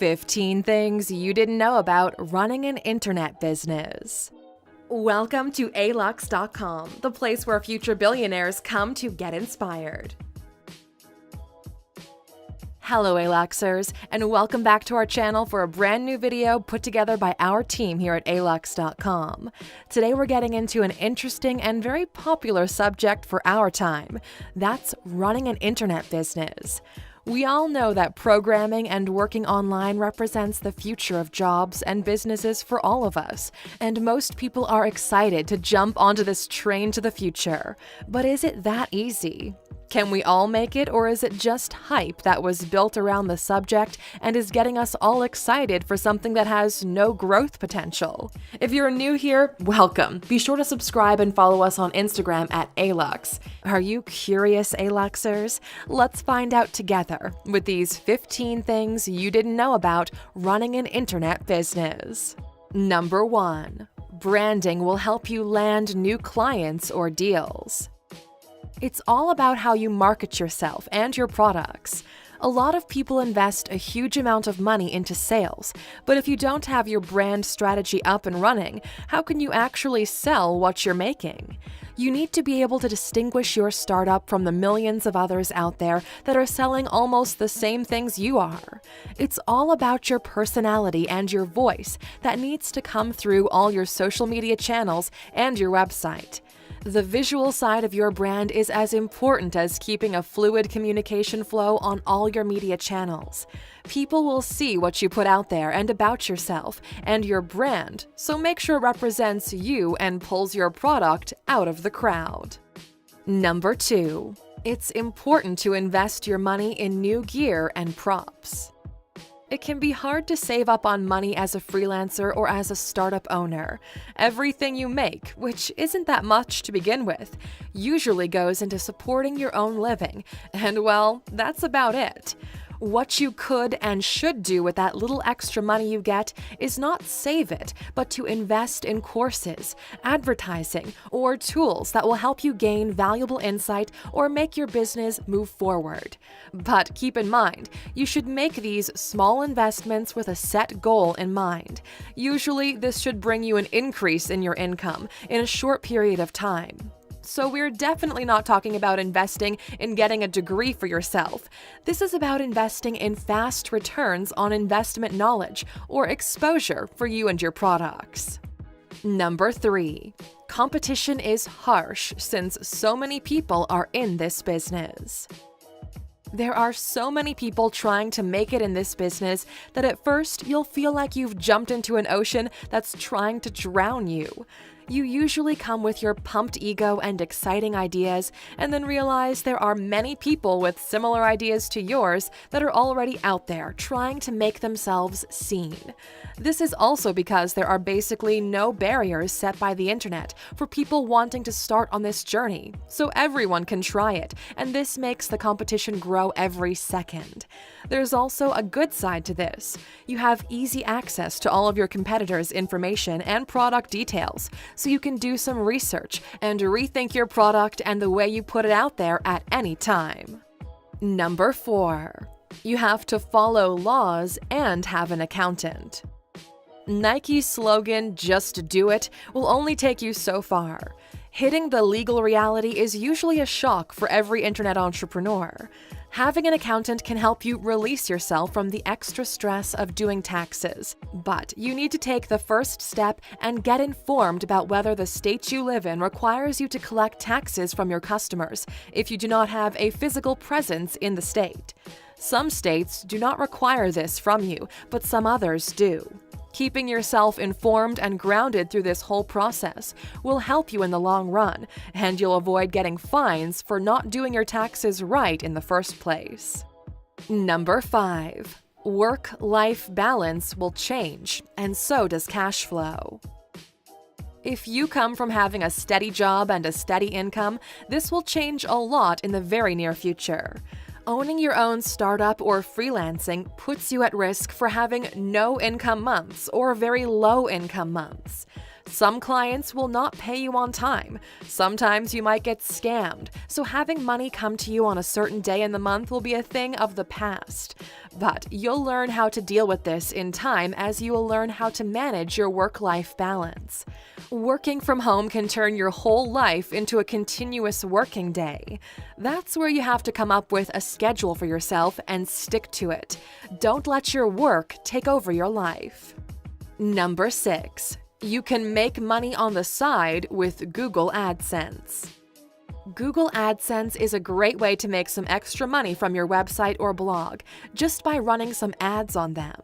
15 things you didn't know about running an internet business. Welcome to alux.com, the place where future billionaires come to get inspired. Hello Aluxers, and welcome back to our channel for a brand new video put together by our team here at alux.com. Today we're getting into an interesting and very popular subject for our time. That's running an internet business. We all know that programming and working online represents the future of jobs and businesses for all of us, and most people are excited to jump onto this train to the future. But is it that easy? Can we all make it, or is it just hype that was built around the subject and is getting us all excited for something that has no growth potential? If you're new here, welcome. Be sure to subscribe and follow us on Instagram at Alux. Are you curious, Aluxers? Let's find out together with these 15 things you didn't know about running an internet business. Number 1. Branding will help you land new clients or deals. It's all about how you market yourself and your products. A lot of people invest a huge amount of money into sales, but if you don't have your brand strategy up and running, how can you actually sell what you're making? You need to be able to distinguish your startup from the millions of others out there that are selling almost the same things you are. It's all about your personality and your voice that needs to come through all your social media channels and your website. The visual side of your brand is as important as keeping a fluid communication flow on all your media channels. People will see what you put out there and about yourself and your brand, so make sure it represents you and pulls your product out of the crowd. Number 2. It's important to invest your money in new gear and props. It can be hard to save up on money as a freelancer or as a startup owner. Everything you make, which isn't that much to begin with, usually goes into supporting your own living, and well, that's about it. What you could and should do with that little extra money you get is not save it, but to invest in courses, advertising, or tools that will help you gain valuable insight or make your business move forward. But keep in mind, you should make these small investments with a set goal in mind. Usually, this should bring you an increase in your income in a short period of time. So we're definitely not talking about investing in getting a degree for yourself. This is about investing in fast returns on investment knowledge or exposure for you and your products. Number 3. Competition is harsh since so many people are in this business. There are so many people trying to make it in this business that at first you'll feel like you've jumped into an ocean that's trying to drown you. You usually come with your pumped ego and exciting ideas, and then realize there are many people with similar ideas to yours that are already out there trying to make themselves seen. This is also because there are basically no barriers set by the internet for people wanting to start on this journey, so everyone can try it, and this makes the competition grow every second. There's also a good side to this. You have easy access to all of your competitors' information and product details, so you can do some research and rethink your product and the way you put it out there at any time. Number 4. You have to follow laws and have an accountant. Nike's slogan, "Just do it," will only take you so far. Hitting the legal reality is usually a shock for every internet entrepreneur. Having an accountant can help you release yourself from the extra stress of doing taxes, but you need to take the first step and get informed about whether the state you live in requires you to collect taxes from your customers if you do not have a physical presence in the state. Some states do not require this from you, but some others do. Keeping yourself informed and grounded through this whole process will help you in the long run, and you'll avoid getting fines for not doing your taxes right in the first place. Number 5. Work-life balance will change, and so does cash flow. If you come from having a steady job and a steady income, this will change a lot in the very near future. Owning your own startup or freelancing puts you at risk for having no income months or very low income months. Some clients will not pay you on time. Sometimes you might get scammed, so having money come to you on a certain day in the month will be a thing of the past. But you'll learn how to deal with this in time as you will learn how to manage your work-life balance. Working from home can turn your whole life into a continuous working day. That's where you have to come up with a schedule for yourself and stick to it. Don't let your work take over your life. Number 6. You can make money on the side with Google AdSense. Google AdSense is a great way to make some extra money from your website or blog just by running some ads on them.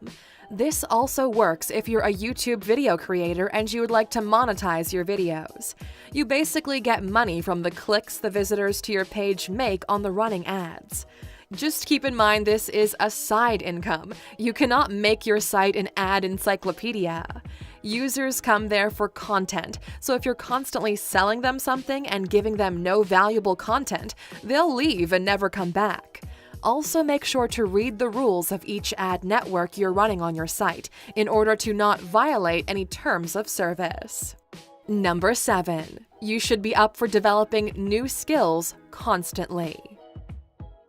This also works if you're a YouTube video creator and you would like to monetize your videos. You basically get money from the clicks the visitors to your page make on the running ads. Just keep in mind this is a side income. You cannot make your site an ad encyclopedia. Users come there for content, so if you're constantly selling them something and giving them no valuable content, they'll leave and never come back. Also, make sure to read the rules of each ad network you're running on your site in order to not violate any terms of service. Number 7. You should be up for developing new skills constantly.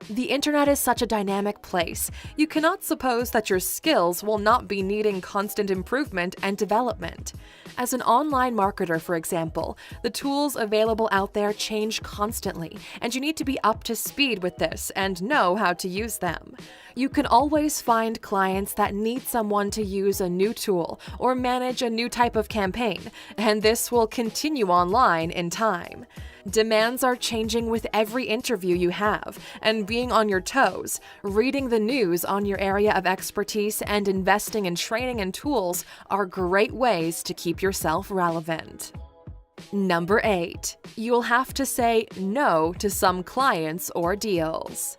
The internet is such a dynamic place. You cannot suppose that your skills will not be needing constant improvement and development. As an online marketer, for example, the tools available out there change constantly, and you need to be up to speed with this and know how to use them. You can always find clients that need someone to use a new tool or manage a new type of campaign, and this will continue online in time. Demands are changing with every interview you have, and being on your toes, reading the news on your area of expertise, and investing in training and tools are great ways to keep yourself relevant. Number 8. You'll have to say no to some clients or deals.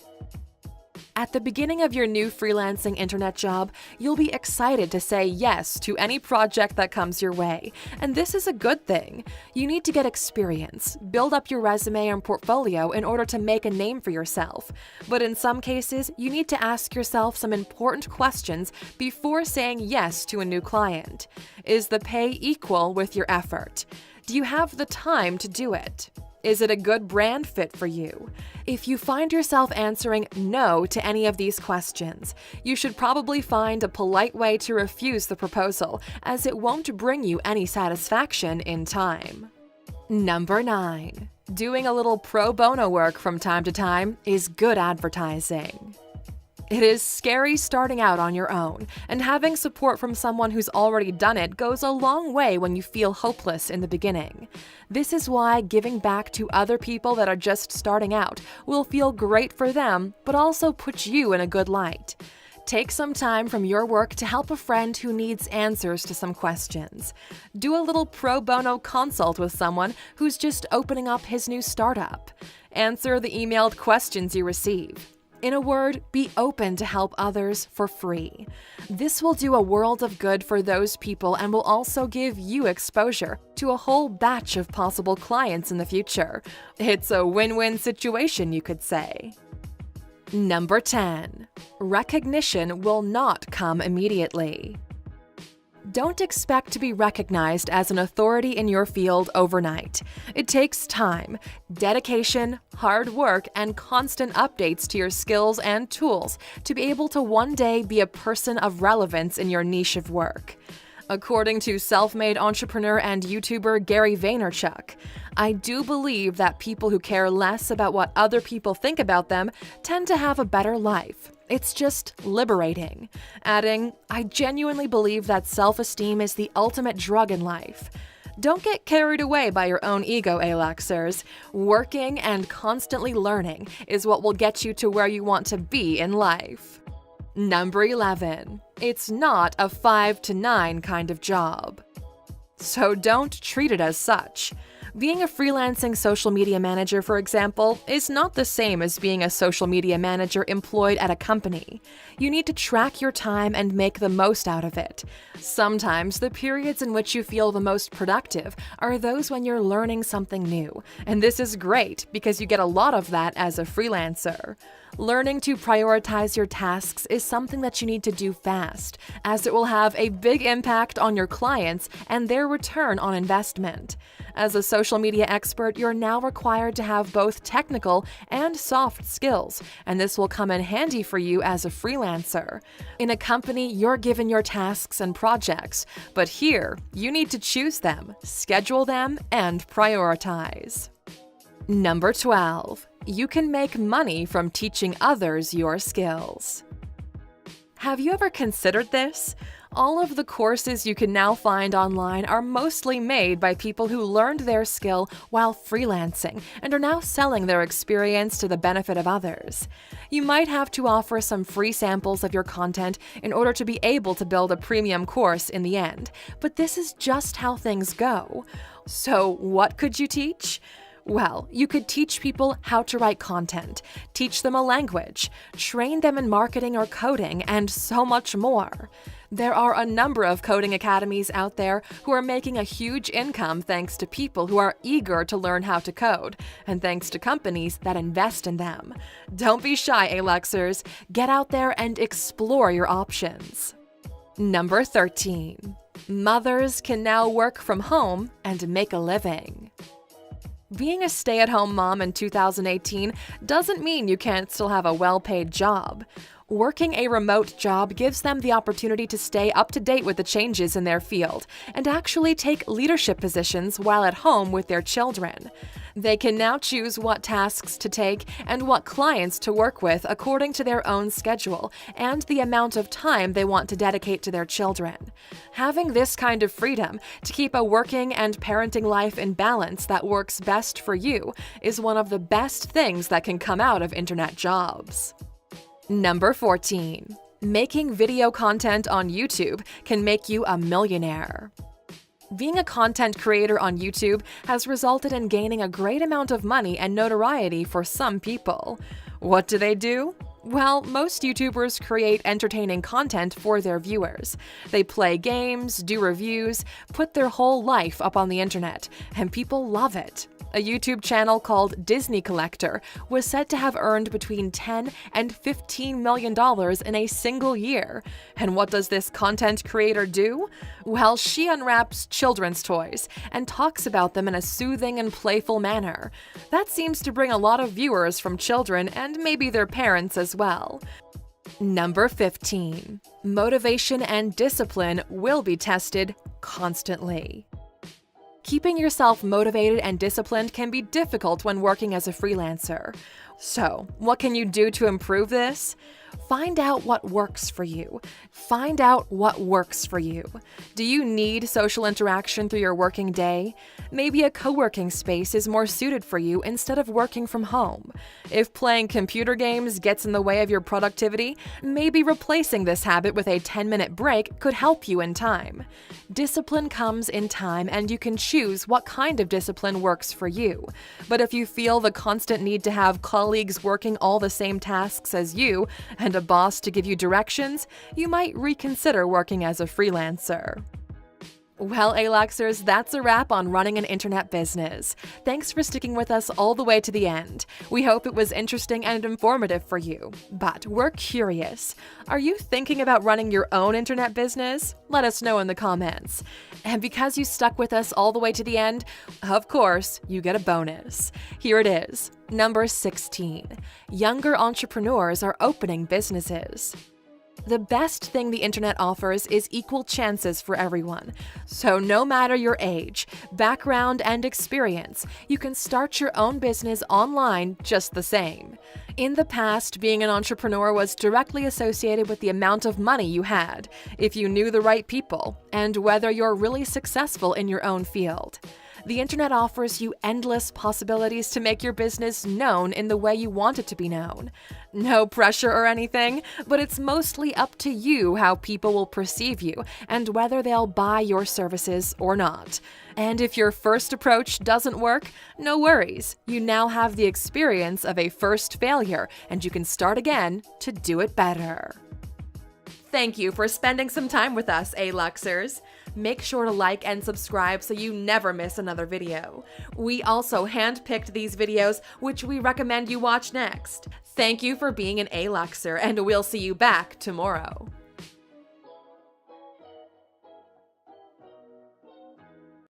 At the beginning of your new freelancing internet job, you'll be excited to say yes to any project that comes your way, and this is a good thing. You need to get experience, build up your resume and portfolio in order to make a name for yourself. But in some cases, you need to ask yourself some important questions before saying yes to a new client. Is the pay equal with your effort? Do you have the time to do it? Is it a good brand fit for you? If you find yourself answering no to any of these questions, you should probably find a polite way to refuse the proposal, as it won't bring you any satisfaction in time. Number 9. Doing a little pro bono work from time to time is good advertising. It is scary starting out on your own, and having support from someone who's already done it goes a long way when you feel hopeless in the beginning. This is why giving back to other people that are just starting out will feel great for them, but also put you in a good light. Take some time from your work to help a friend who needs answers to some questions. Do a little pro bono consult with someone who's just opening up his new startup. Answer the emailed questions you receive. In a word, be open to help others for free. This will do a world of good for those people and will also give you exposure to a whole batch of possible clients in the future. It's a win-win situation, you could say. Number 10. Recognition will not come immediately. Don't expect to be recognized as an authority in your field overnight. It takes time, dedication, hard work, and constant updates to your skills and tools to be able to one day be a person of relevance in your niche of work. According to self-made entrepreneur and YouTuber Gary Vaynerchuk, I do believe that people who care less about what other people think about them tend to have a better life. It's just liberating. Adding, I genuinely believe that self-esteem is the ultimate drug in life. Don't get carried away by your own ego, Aluxers. Working and constantly learning is what will get you to where you want to be in life. Number 11. It's not a 5 to 9 kind of job. So don't treat it as such. Being a freelancing social media manager, for example, is not the same as being a social media manager employed at a company. You need to track your time and make the most out of it. Sometimes the periods in which you feel the most productive are those when you're learning something new, and this is great because you get a lot of that as a freelancer. Learning to prioritize your tasks is something that you need to do fast, as it will have a big impact on your clients and their return on investment. As a social media expert, you're now required to have both technical and soft skills, and this will come in handy for you as a freelancer. In a company, you're given your tasks and projects, but here, you need to choose them, schedule them, and prioritize. Number 12. You can make money from teaching others your skills. Have you ever considered this? All of the courses you can now find online are mostly made by people who learned their skill while freelancing and are now selling their experience to the benefit of others. You might have to offer some free samples of your content in order to be able to build a premium course in the end, but this is just how things go. So, what could you teach? Well, you could teach people how to write content, teach them a language, train them in marketing or coding, and so much more. There are a number of coding academies out there who are making a huge income thanks to people who are eager to learn how to code, and thanks to companies that invest in them. Don't be shy, Aluxers. Get out there and explore your options. Number 13. Mothers can now work from home and make a living. Being a stay-at-home mom in 2018 doesn't mean you can't still have a well-paid job. Working a remote job gives them the opportunity to stay up to date with the changes in their field and actually take leadership positions while at home with their children. They can now choose what tasks to take and what clients to work with according to their own schedule and the amount of time they want to dedicate to their children. Having this kind of freedom to keep a working and parenting life in balance that works best for you is one of the best things that can come out of internet jobs. Number 14. Making video content on YouTube can make you a millionaire. Being a content creator on YouTube has resulted in gaining a great amount of money and notoriety for some people. What do? Well, most YouTubers create entertaining content for their viewers. They play games, do reviews, put their whole life up on the internet, and people love it. A YouTube channel called Disney Collector was said to have earned between $10 and $15 million in a single year. And what does this content creator do? Well, she unwraps children's toys and talks about them in a soothing and playful manner. That seems to bring a lot of viewers from children and maybe their parents as well. Number 15. Motivation and discipline will be tested constantly. Keeping yourself motivated and disciplined can be difficult when working as a freelancer. So, what can you do to improve this? Find out what works for you. Find out what works for you. Do you need social interaction through your working day? Maybe a co-working space is more suited for you instead of working from home. If playing computer games gets in the way of your productivity, maybe replacing this habit with a 10-minute break could help you in time. Discipline comes in time, and you can choose what kind of discipline works for you. But if you feel the constant need to have colleagues working all the same tasks as you and a boss to give you directions, you might reconsider working as a freelancer. Well, Aluxers, that's a wrap on running an internet business. Thanks for sticking with us all the way to the end. We hope it was interesting and informative for you. But we're curious. Are you thinking about running your own internet business? Let us know in the comments. And because you stuck with us all the way to the end, of course, you get a bonus. Here it is. Number 16. Younger entrepreneurs are opening businesses. The best thing the internet offers is equal chances for everyone. So no matter your age, background, and experience, you can start your own business online just the same. In the past, being an entrepreneur was directly associated with the amount of money you had, if you knew the right people, and whether you're really successful in your own field. The internet offers you endless possibilities to make your business known in the way you want it to be known. No pressure or anything, but it's mostly up to you how people will perceive you and whether they'll buy your services or not. And if your first approach doesn't work, no worries. You now have the experience of a first failure, and you can start again to do it better. Thank you for spending some time with us, Aluxers. Make sure to like and subscribe so you never miss another video. We also handpicked these videos, which we recommend you watch next. Thank you for being an A-Luxer, and we'll see you back tomorrow.